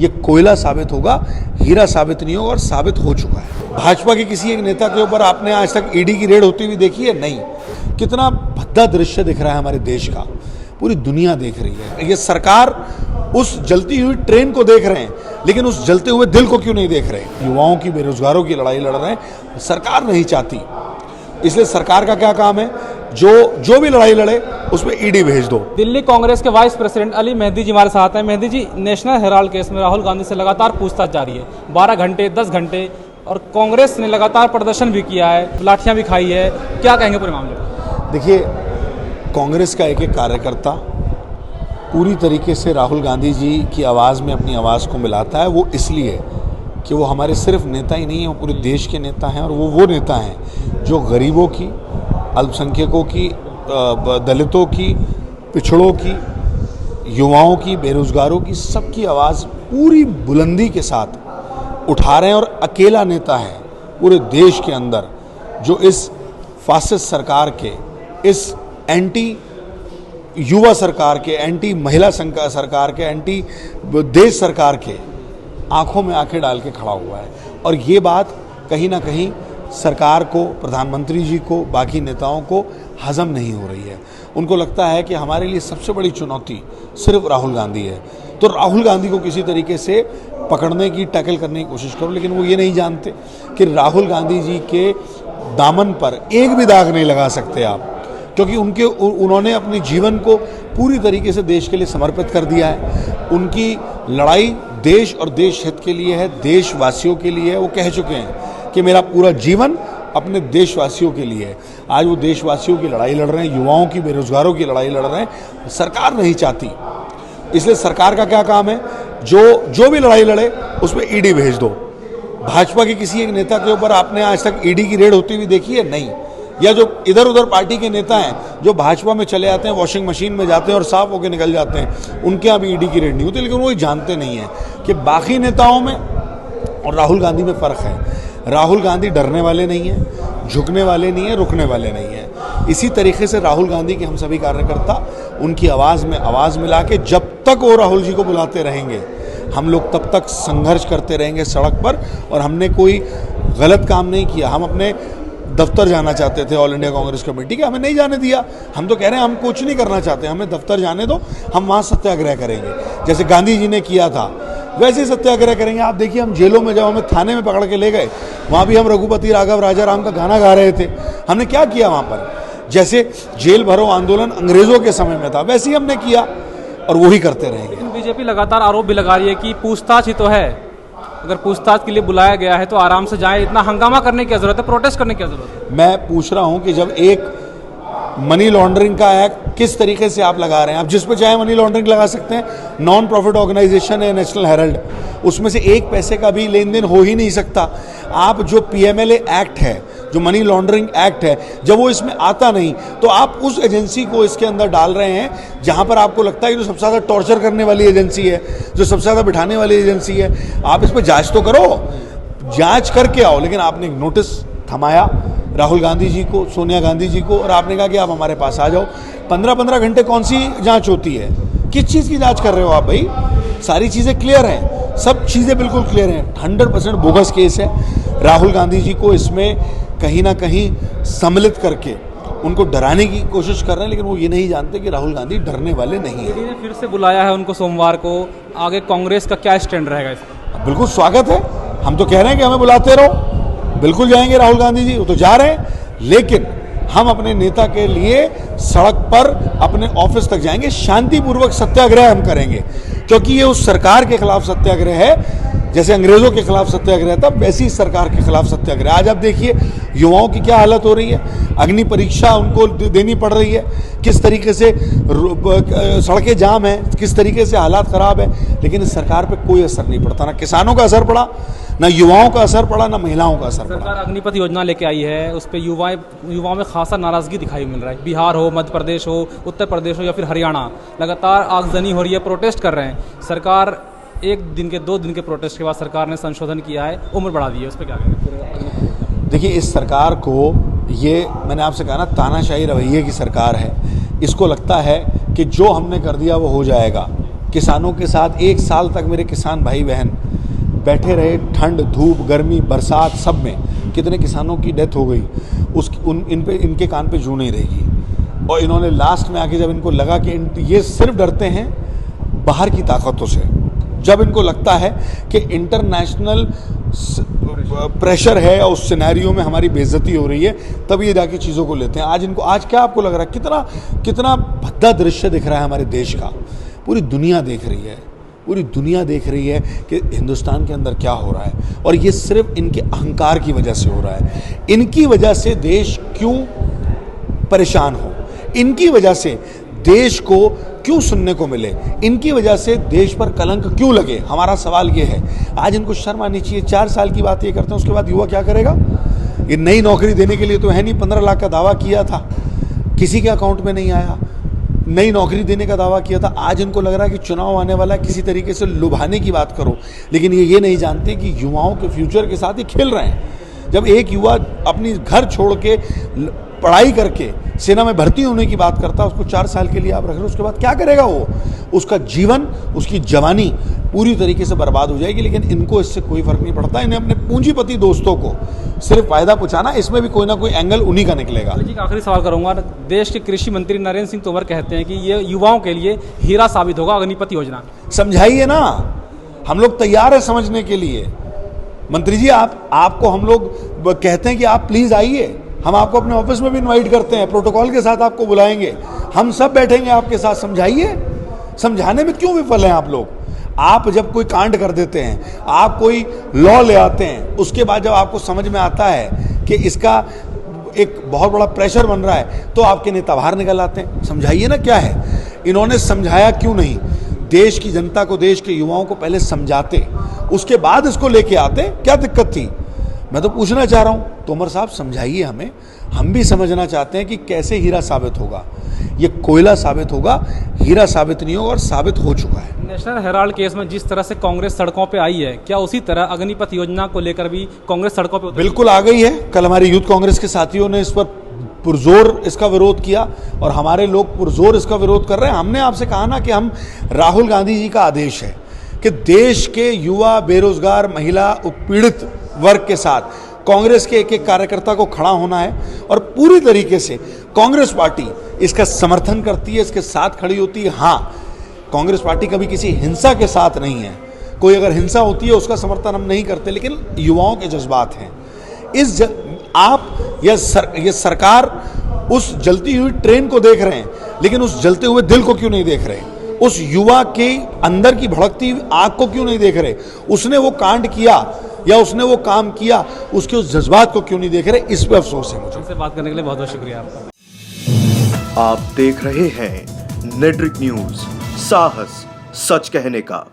ये कोयला साबित होगा, हीरा साबित नहीं होगा, और साबित हो चुका है। भाजपा के किसी एक नेता के ऊपर आपने आज तक ईडी की रेड होती हुई देखी है? नहीं। कितना भद्दा दृश्य दिख रहा है हमारे देश का, पूरी दुनिया देख रही है। ये सरकार उस जलती हुई ट्रेन को देख रहे हैं, लेकिन उस जलते हुए दिल को क्यों नहीं देख रहे? युवाओं की, बेरोजगारों की लड़ाई लड़ रहे हैं, सरकार नहीं चाहती। इसलिए सरकार का क्या काम है? जो भी लड़ाई लड़े उसमें ईडी भेज दो। दिल्ली कांग्रेस के वाइस प्रेसिडेंट अली मेहदी जी हमारे साथ हैं। मेहदी जी, नेशनल हेराल्ड केस में राहुल गांधी से लगातार पूछताछ जारी है, 12 घंटे 10 घंटे, और कांग्रेस ने लगातार प्रदर्शन भी किया है, लाठियां भी खाई है। क्या कहेंगे पूरे मामले में? देखिए, कांग्रेस का एक एक कार्यकर्ता पूरी तरीके से राहुल गांधी जी की आवाज़ में अपनी आवाज़ को मिलाता है। वो इसलिए कि वो हमारे सिर्फ नेता ही नहीं हैं, वो पूरे देश के नेता हैं, और वो नेता हैं जो गरीबों की, अल्पसंख्यकों की, दलितों की, पिछड़ों की, युवाओं की, बेरोजगारों की, सबकी आवाज़ पूरी बुलंदी के साथ उठा रहे हैं। और अकेला नेता है पूरे देश के अंदर जो इस फासिस्ट सरकार के, इस एंटी युवा सरकार के, एंटी महिला सरकार के, एंटी देश सरकार के आंखों में आंखें डाल के खड़ा हुआ है। और ये बात कहीं ना कहीं सरकार को, प्रधानमंत्री जी को, बाकी नेताओं को हजम नहीं हो रही है। उनको लगता है कि हमारे लिए सबसे बड़ी चुनौती सिर्फ राहुल गांधी है, तो राहुल गांधी को किसी तरीके से पकड़ने की, टैकल करने की कोशिश करो। लेकिन वो ये नहीं जानते कि राहुल गांधी जी के दामन पर एक भी दाग नहीं लगा सकते आप, क्योंकि उन्होंने अपने जीवन को पूरी तरीके से देश के लिए समर्पित कर दिया है। उनकी लड़ाई देश और देश हित के लिए है, देशवासियों के लिए है। वो कह चुके हैं कि मेरा पूरा जीवन अपने देशवासियों के लिए है। आज वो देशवासियों की लड़ाई लड़ रहे हैं, युवाओं की, बेरोजगारों की लड़ाई लड़ रहे हैं। सरकार नहीं चाहती, इसलिए सरकार का क्या काम है? जो भी लड़ाई लड़े उसमें ईडी भेज दो। भाजपा के किसी एक नेता के ऊपर आपने आज तक ईडी की रेड होती हुई देखी है? नहीं। या जो इधर उधर पार्टी के नेता हैं जो भाजपा में चले आते हैं, वॉशिंग मशीन में जाते हैं और साफ होकर निकल जाते हैं, उनके यहाँ भी ईडी की रेड नहीं होती। लेकिन वो ये जानते नहीं हैं कि बाकी नेताओं में और राहुल गांधी में फ़र्क है। राहुल गांधी डरने वाले नहीं हैं, झुकने वाले नहीं हैं, रुकने वाले नहीं हैं। इसी तरीके से राहुल गांधी के हम सभी कार्यकर्ता उनकी आवाज़ में आवाज़ मिला के, जब तक वो राहुल जी को बुलाते रहेंगे, हम लोग तब तक संघर्ष करते रहेंगे सड़क पर। और हमने कोई गलत काम नहीं किया। हम अपने दफ्तर जाना चाहते थे ऑल इंडिया कांग्रेस कमेटी के, हमें नहीं जाने दिया। हम तो कह रहे हैं हम कुछ नहीं करना चाहते, हमें दफ्तर जाने दो, हम वहाँ सत्याग्रह करेंगे। जैसे गांधी जी ने किया था वैसे ही सत्याग्रह करेंगे। आप देखिए, हम जेलों में जब हमें थाने में पकड़ के ले गए, वहाँ भी हम रघुपति राघव राजा राम का गाना गा रहे थे। हमने क्या किया वहाँ पर? जैसे जेल भरो आंदोलन अंग्रेजों के समय में था, वैसे ही हमने किया और वही करते रहेंगे। बीजेपी लगातार आरोप भी लगा रही है कि पूछताछ ही तो है, अगर पूछताछ के लिए बुलाया गया है तो आराम से जाए, इतना हंगामा करने की जरूरत है, प्रोटेस्ट करने की जरूरत है। मैं पूछ रहा हूं कि जब एक मनी लॉन्ड्रिंग का एक्ट किस तरीके से आप लगा रहे हैं, आप जिस पे चाहे मनी लॉन्ड्रिंग लगा सकते हैं। नॉन प्रॉफिट ऑर्गेनाइजेशन है नेशनल हेराल्ड, उसमें से एक पैसे का भी लेन देन हो ही नहीं सकता। आप जो पीएमएलए एक्ट है, जो मनी लॉन्ड्रिंग एक्ट है, जब वो इसमें आता नहीं तो आप उस एजेंसी को इसके अंदर डाल रहे हैं जहां पर आपको लगता है कि जो सबसे ज़्यादा टॉर्चर करने वाली एजेंसी है, जो सबसे ज़्यादा बिठाने वाली एजेंसी है। आप इस पर जांच तो करो, जांच करके आओ। लेकिन आपने एक नोटिस थमाया राहुल गांधी जी को, सोनिया गांधी जी को, और आपने कहा कि आप हमारे पास आ जाओ। 15-15 घंटे कौन सी जांच होती है? किस चीज़ की जांच कर रहे हो आप भाई? सारी चीज़ें क्लियर हैं, सब चीज़ें बिल्कुल क्लियर हैं। 100% बोगस केस है। राहुल गांधी जी को इसमें कहीं ना कहीं सम्मिलित करके उनको डराने की कोशिश कर रहे हैं, लेकिन वो ये नहीं जानते कि राहुल गांधी डरने वाले नहीं हैं। ईडी ने फिर से बुलाया है उनको सोमवार को, आगे कांग्रेस का क्या स्टैंड रहेगा इसका? बिल्कुल स्वागत है। हम तो कह रहे हैं कि हमें बुलाते रहो, बिल्कुल जाएंगे राहुल गांधी जी, वो तो जा रहे हैं। लेकिन हम अपने नेता के लिए सड़क पर, अपने ऑफिस तक जाएंगे, शांतिपूर्वक सत्याग्रह हम करेंगे, क्योंकि ये उस सरकार के खिलाफ सत्याग्रह है। जैसे अंग्रेजों के खिलाफ सत्याग्रह था, वैसी सरकार के खिलाफ सत्याग्रह। आज आप देखिए युवाओं की क्या हालत हो रही है, अग्नि परीक्षा उनको देनी पड़ रही है, किस तरीके से सड़कें जाम है, किस तरीके से हालात खराब है। लेकिन इस सरकार पे कोई असर नहीं पड़ता, ना किसानों का असर पड़ा, ना युवाओं का असर पड़ा, ना महिलाओं का असर पड़ा। सरकार अग्निपथ योजना लेके आई है, उस पर युवाओं में खासा नाराजगी दिखाई मिल रहा है। बिहार हो, मध्य प्रदेश हो, उत्तर प्रदेश हो या फिर हरियाणा, लगातार आगजनी हो रही है, प्रोटेस्ट कर रहे हैं। सरकार 1 दिन के 2 दिन के प्रोटेस्ट के बाद सरकार ने संशोधन किया है, उम्र बढ़ा दी है, उस पर क्या कहेंगे? देखिए, इस सरकार को, ये मैंने आपसे कहा ना, तानाशाही रवैये की सरकार है। इसको लगता है कि जो हमने कर दिया वो हो जाएगा। किसानों के साथ 1 साल तक मेरे किसान भाई बहन बैठे रहे, ठंड धूप गर्मी बरसात सब में। कितने किसानों की डेथ हो गई, इनके कान पे जू नहीं रहेगी। और इन्होंने लास्ट में आके जब इनको लगा कि ये सिर्फ डरते हैं बाहर की ताकतों से, जब इनको लगता है कि इंटरनेशनल प्रेशर है और उस सिनेरियो में हमारी बेइज्जती हो रही है, तब ये जाके चीज़ों को लेते हैं। आज क्या आपको लग रहा है कितना भद्दा दृश्य दिख रहा है हमारे देश का? पूरी दुनिया देख रही है, पूरी दुनिया देख रही है कि हिंदुस्तान के अंदर क्या हो रहा है, और ये सिर्फ इनके अहंकार की वजह से हो रहा है। इनकी वजह से देश क्यों परेशान हो, इनकी वजह से देश को क्यों सुनने को मिले, इनकी वजह से देश पर कलंक क्यों लगे, हमारा सवाल ये है। आज इनको शर्म आनी चाहिए। 4 साल की बात ये करते हैं, उसके बाद युवा क्या करेगा? ये नई नौकरी देने के लिए तो है नहीं, 15 लाख का दावा किया था, किसी के अकाउंट में नहीं आया। नई नौकरी देने का दावा किया था, आज इनको लग रहा है कि चुनाव आने वाला है, किसी तरीके से लुभाने की बात करो। लेकिन ये नहीं जानते कि युवाओं के फ्यूचर के साथ ये खेल रहे हैं। जब एक युवा अपनी घर छोड़ के पढ़ाई करके सेना में भर्ती होने की बात करता है, उसको 4 साल के लिए आप रख रहे हो, उसके बाद क्या करेगा वो? उसका जीवन, उसकी जवानी पूरी तरीके से बर्बाद हो जाएगी। लेकिन इनको इससे कोई फर्क नहीं पड़ता। इन्हें अपने पूंजीपति दोस्तों को सिर्फ फायदा पहुंचाना, इसमें भी कोई ना कोई एंगल उन्हीं का निकलेगा। जी, आखिरी सवाल करूंगा। देश के कृषि मंत्री नरेंद्र सिंह तोमर कहते हैं कि ये युवाओं के लिए हीरा साबित होगा अग्निपथ योजना। समझाइए ना, हम लोग तैयार है समझने के लिए। मंत्री जी, आपको हम लोग कहते हैं कि आप प्लीज आइए, हम आपको अपने ऑफिस में भी इनवाइट करते हैं, प्रोटोकॉल के साथ आपको बुलाएंगे, हम सब बैठेंगे आपके साथ। समझाइए, समझाने में क्यों विफल हैं आप लोग? आप जब कोई कांड कर देते हैं, आप कोई लॉ ले आते हैं, उसके बाद जब आपको समझ में आता है कि इसका एक बहुत बड़ा प्रेशर बन रहा है, तो आपके नेता बाहर निकल आते हैं। समझाइए ना क्या है। इन्होंने समझाया क्यों नहीं? देश की जनता को, देश के युवाओं को पहले समझाते, उसके बाद इसको लेके आते, क्या दिक्कत थी? मैं तो पूछना चाह रहा हूं, तोमर साहब समझाइए हमें, हम भी समझना चाहते हैं कि कैसे हीरा साबित होगा। ये कोयला साबित होगा, हीरा साबित नहीं होगा, और साबित हो चुका है। नेशनल हेराल्ड केस में जिस तरह से कांग्रेस सड़कों पे आई है, क्या उसी तरह अग्निपथ योजना को लेकर भी कांग्रेस सड़कों पे उतरी? बिल्कुल आ गई है। कल हमारी यूथ कांग्रेस के साथियों ने इस पर पुरजोर इसका विरोध किया, और हमारे लोग पुरजोर इसका विरोध कर रहे हैं। हमने आपसे कहा ना कि हम, राहुल गांधी जी का आदेश है कि देश के युवा, बेरोजगार, महिला, उत्पीड़ित वर्ग के साथ कांग्रेस के एक एक कार्यकर्ता को खड़ा होना है, और पूरी तरीके से कांग्रेस पार्टी इसका समर्थन करती है, इसके साथ खड़ी होती है। हाँ, कांग्रेस पार्टी कभी किसी हिंसा के साथ नहीं है। कोई अगर हिंसा होती है उसका समर्थन हम नहीं करते, लेकिन युवाओं के जज्बात हैं। ये सरकार उस जलती हुई ट्रेन को देख रहे हैं, लेकिन उस जलते हुए दिल को क्यों नहीं देख रहे? उस युवा के अंदर की भड़कती हुई आग को क्यों नहीं देख रहे? उसने वो कांड किया या उसने वो काम किया, उसके उस जज्बात को क्यों नहीं देख रहे? इस पे अफसोस है मुझे। हमसे बात करने के लिए बहुत बहुत शुक्रिया आपका। आप देख रहे हैं नेट्रिक न्यूज, साहस सच कहने का।